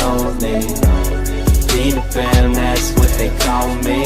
lonely. Peter Pan, that's what they call me.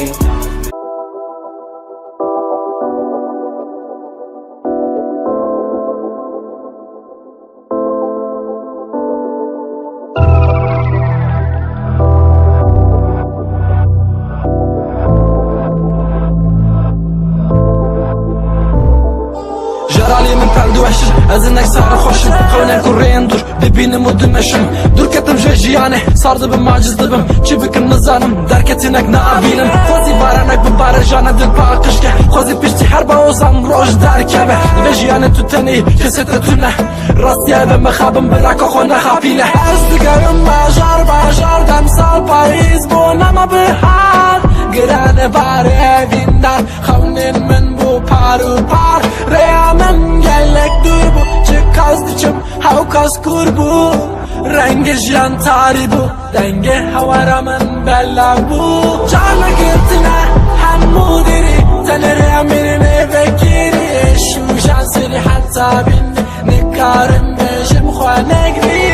جرالي من قلبي وحش ازنك صار خوشم خلنا نكون دور ببینم و دمشم دور کتم جیانه صار دبم معجز دبم چی فکر نزانم درکتینک نابینم خوزی بارانک بباره جانه دل پاکش که خوزی پیشتی هر با اوزم روش درکبه و جیانه تو تنی کسی تتونه راستیه و مخابم براکا خو نخابینه از دیگرم باجار دم سال پاییز بونم به حال گرانه باره ویندن خونین من بو پارو پار ریامم گلک دور بو چه کاز دیچم هاو کاز کور بو رنگ جیان تاری بو دنگ هوارا من بلا بو جانا گرتنه همو دیری تنه ریامینه بگیری شوشان سری حتی بین نکارم بشم خواه نگری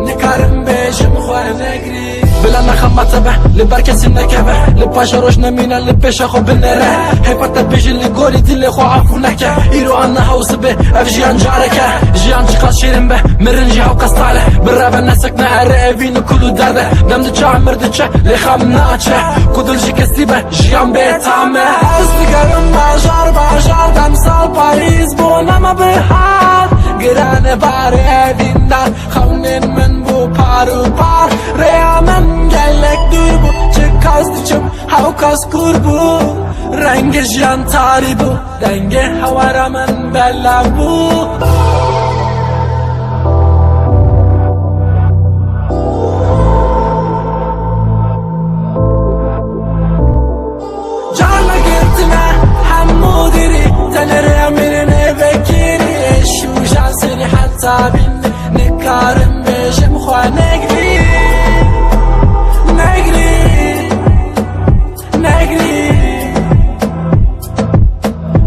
نکارم بشم خواه نگری بلا نخمت به لبر کسی نکبه لپاش روش نمینه لپش خو بنره حیفت بیجی لگوری دل خو عفو نکه ایرو آن حوس به اف جیان جارکه جیان چقاس شیرین به مرنجی هاو کستاله برابه نسک نهره اوین کلو درده دم دچه مرده چه لخم ناچه کدل شکستی به جیان بیتامه از دیگرم باجار دم سال پاییز بونم به حال گرانه باره دیندن خونین من بو پارو پار ریامم گلک دور بو چه کاز دیچم هاو کاز کور بو رنگ جیان تاری بو دنگ هوارا من بلا بو جانا گرتنه همو دیری تنه ریامینه بگیری شوشان سری حتی بین نکارم بشم خواه نگری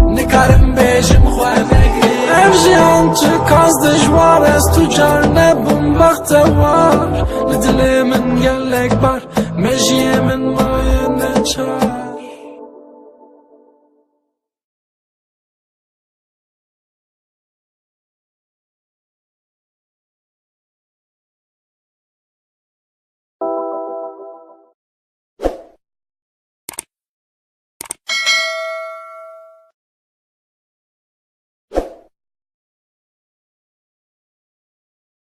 نکارم بشم خواه نگری ام جیان چه کاز دجوار است تو جان نبم بختوار لدل من گلک بار مجیه من مایه نچار